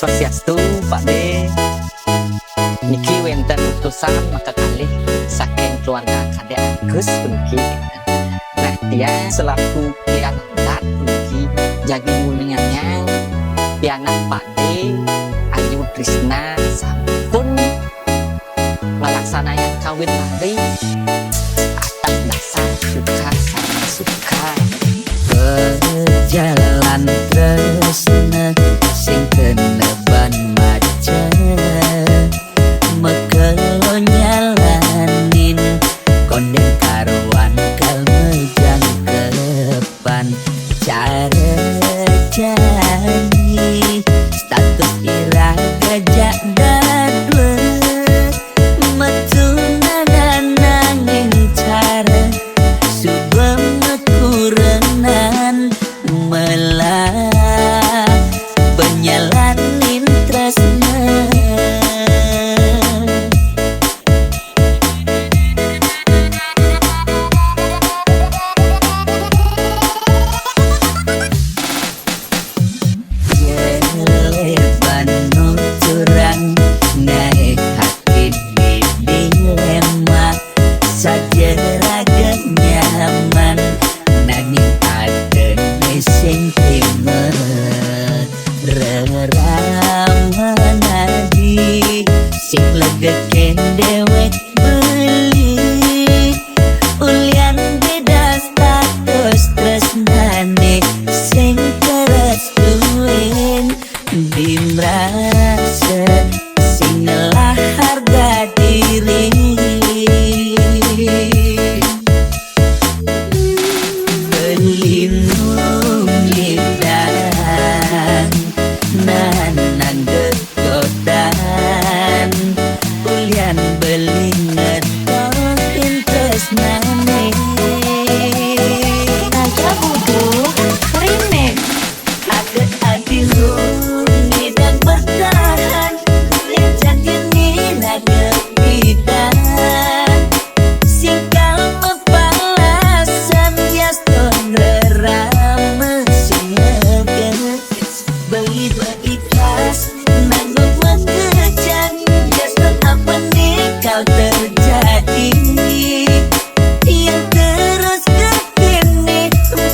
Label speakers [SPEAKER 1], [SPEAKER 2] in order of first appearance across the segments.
[SPEAKER 1] Swastiastu Pakde. Niki wenten utusan maka kali saking keluarga kadek Agus puniki. Nah dia selaku pilihan landat puniki jadi mulingannya pianak Pakde Ayu Trisna sampun melaksanakan kawin lari atas dasar suka
[SPEAKER 2] tresna sing teneban maca mekelo nyalanin konden karuan kalmejang kepan cara janji status irah gajak dadwe metunanan nanging cara subeng kurenan melah penyalanin tresna sing legeken dewek beli ulian beda status tresnane sing keras duwen dimrasa sing ngelah harga diri berlindung lidang nanan gegodan ulian belinget kohin tresnane
[SPEAKER 3] Naga Budu Remix.
[SPEAKER 2] aget adilu dan bertahan lejan ini naga bidan singkal mepalasan yaston rerame singaga begitu ikhlas nanggung mengejan yaston apa nih kau terjadi yang terus kekini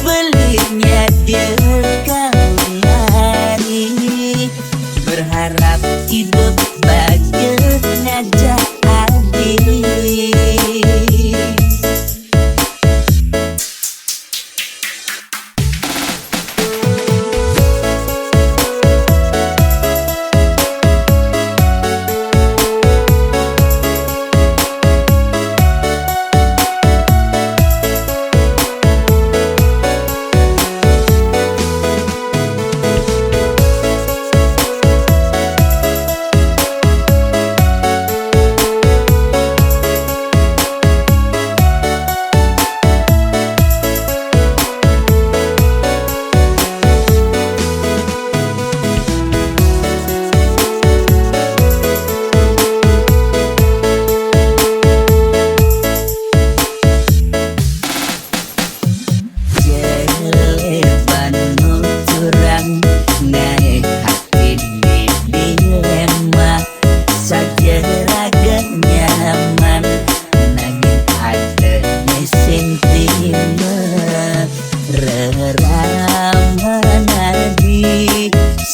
[SPEAKER 2] belinya dia kau lari berharap hidup bahagia ngajak adil.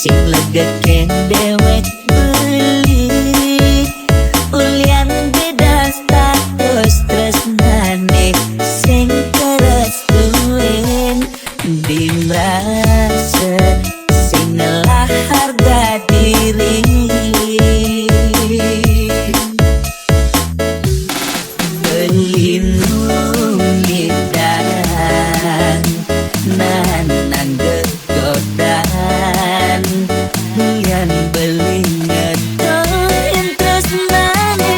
[SPEAKER 2] Sing legeken dewek beli ulian beda status tresnane sing keras duwen dimrasa sing ngelah harga diri berlindung lidang nanan gegodan yang belinget kohin tresnane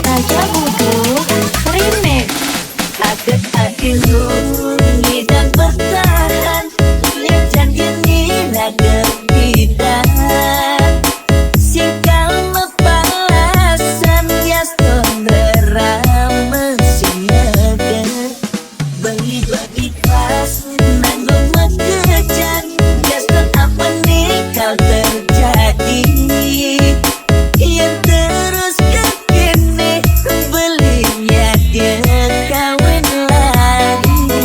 [SPEAKER 3] Naga Budu Remix.
[SPEAKER 2] aget adilu dan bertahan lejan ini naga bidan singkal mepalasan yaston rerame singaga begitu ikhlas nanggung mengejan yaston apa nih kau terjadi yang terus kekini belinya dia kawin lari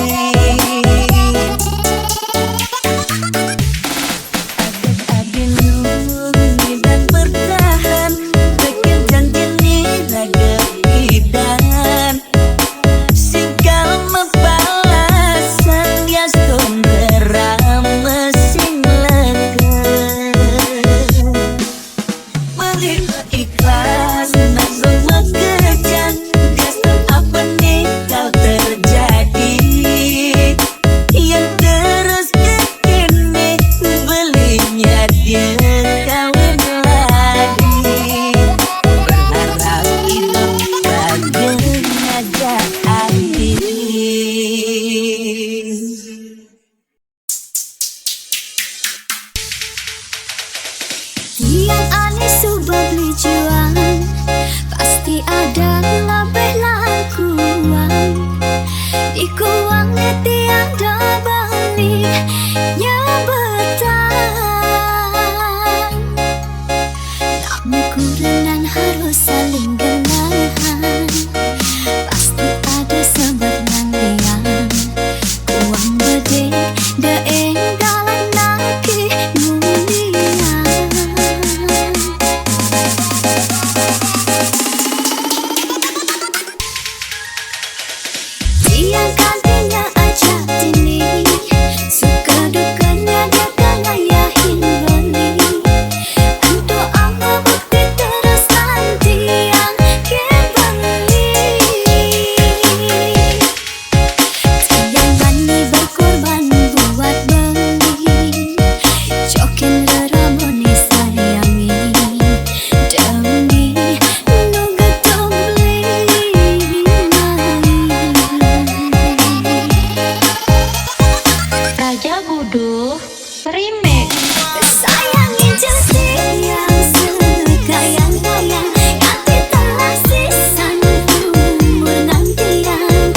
[SPEAKER 2] Yang kandinya aja ini suka dukanya dia kan ngayahin beli. Untuk apa bukti terus nanti yang kembali. Yang bani berkorban buat beli. Jokin reramoni sayangi demi nunggu beli.
[SPEAKER 3] Raja Buduh Remix.
[SPEAKER 2] Sayangi jasi yang sekayang-kayang, hati telah sisan umur nantian.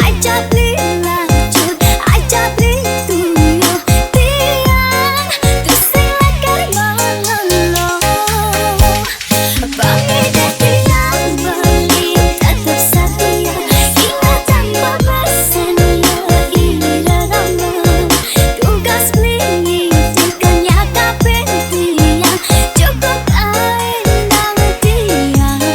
[SPEAKER 2] Ajab li lanjut, ajab li tuyuh tiang, terus silakan melelo. Bagi deti yang beli tetap setia, ingatan berpersen irama. Tugas beli tikanya kapten tiang, cukup air dan tiang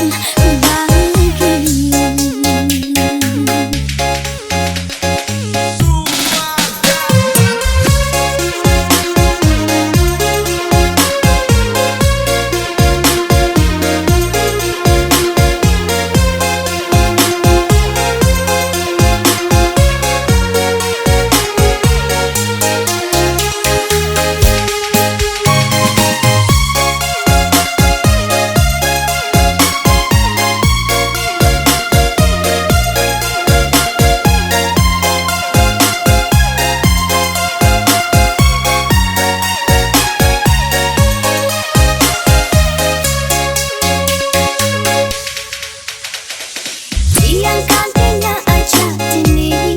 [SPEAKER 2] yang kandinya aja ini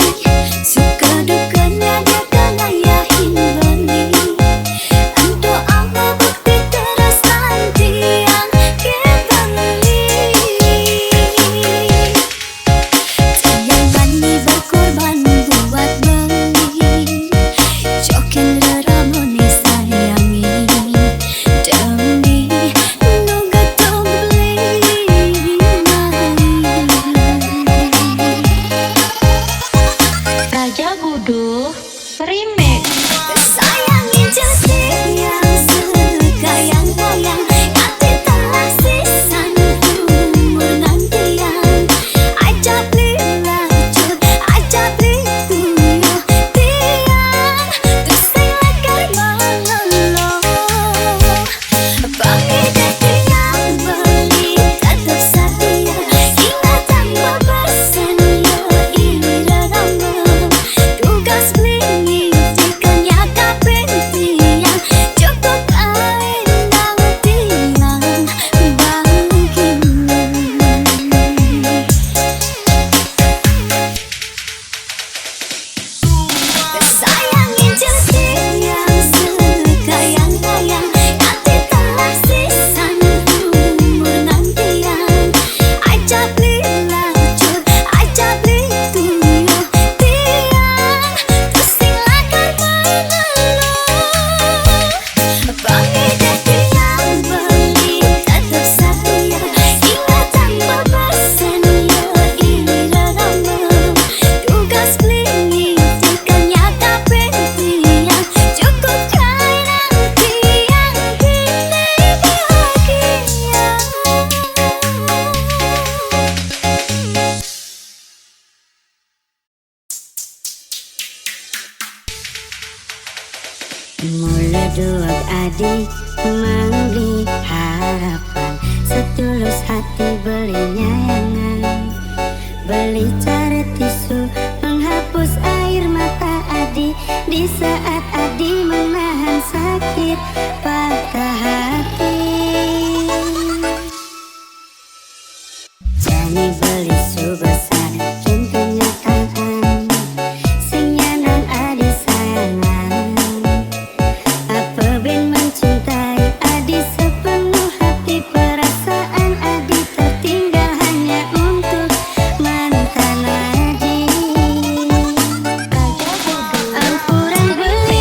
[SPEAKER 2] suka dukanya dia kan ngayahin beli. Untuk apa bukti terus nanti yang kembali. Yang bani berkorban buat beli. Jokin reramoni sayangi demi nunggu beli.
[SPEAKER 3] Raja Buduh Remix.
[SPEAKER 2] Sayangi jasi yang sekayang-kayang, hati telah sisan umur nantian. Ajab li lanjut, ajab li tuyuh tiang, terus silakan melelo. Bagi deti yang beli tetap setia, ingatan berpersen irama. Tugas beli tikanya kapten tiang, cukup air dan tiang bagimu. Sayangi jasi yang sekayang-kayang, hati telah sisan umur nantian. Ajab li lanjut, ajab li tuyuh tiang, terus silakan melelo. Bagi deti yang beli tetap setia, ingatan berpersen irama. Tugas beli tikanya kapten tiang, cukup air dan tiang kini bahagia.
[SPEAKER 4] Mula dua adik membeli harapan, setulus hati beli nyayangan. Beli cara tisu menghapus air mata adik di saat adik menahan sakit patah hati. Jadi beli subesar kin kenyataan, senyanan adik sayangan. Apa bin mencintai adik sepenuh hati, perasaan adik tertinggal hanya untuk mantan adik. Ampuran beli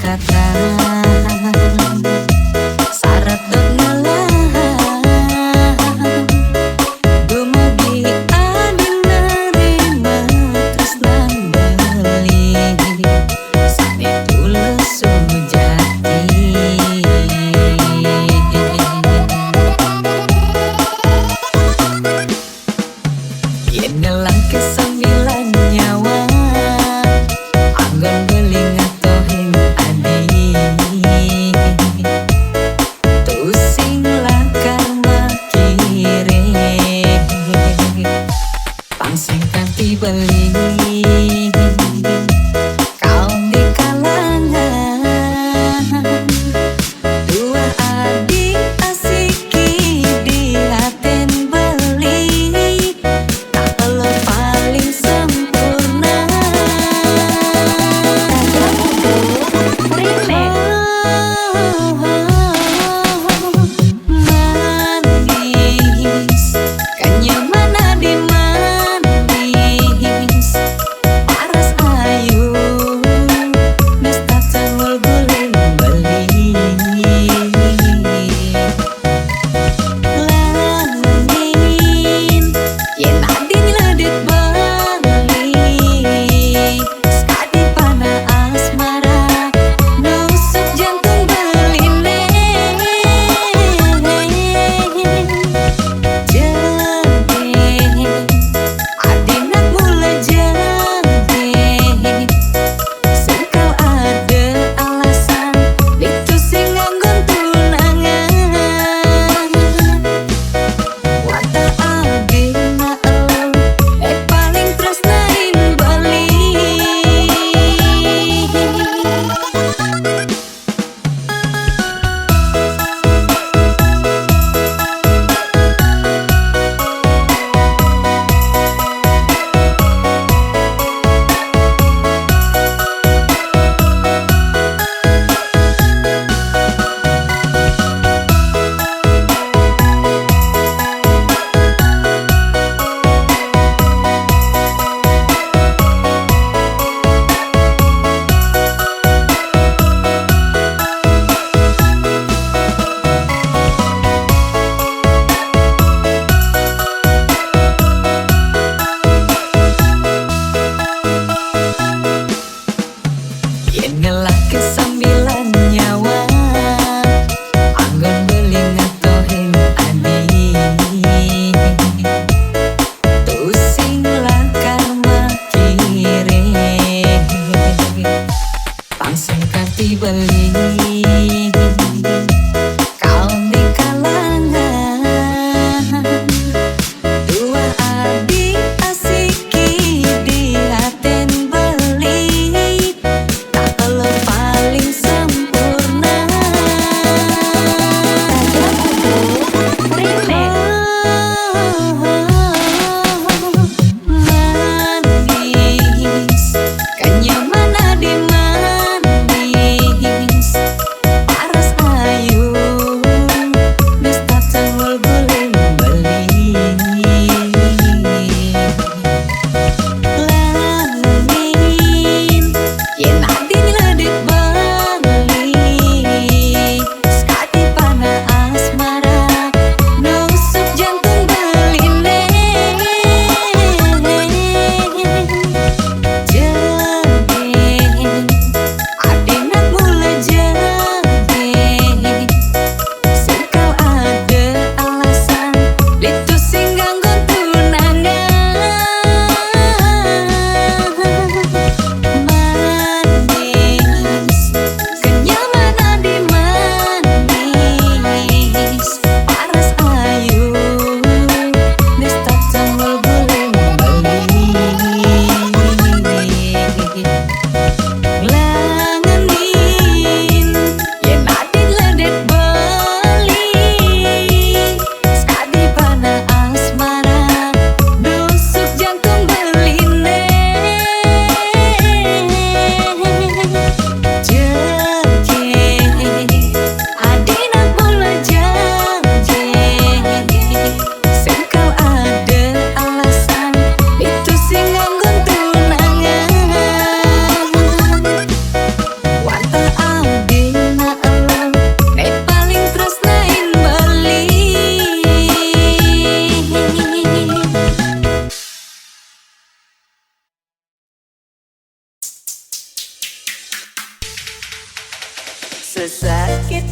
[SPEAKER 4] kata syarat dok ngalah dumugi adi nerima tresnan beli sami tulus sujati yen ngelang kesambilan nyawa anggon beling atohin adi tusing lakar makire pangsing kanti beli kaum di kalangan dua adik asiki di haten beli tak perlu paling sempurna manis kanyaman adi manis paras ayu nesta cengol guling beli langin yen adi nyledek bali sekadi pana asmara nusuk jantung beline jadi adinak mulai jadi sekau ada alasan itu sing nganggon tunangan wata agena paling tresnain bali yen ngelak kesambilan nyawa anggon beling atohin adi tusing lakar makire pangsing kanti beli kaum di kalangan dua adik asiki di haten beli tak perlu paling sempurna manis kanyaman adi manis Sesakit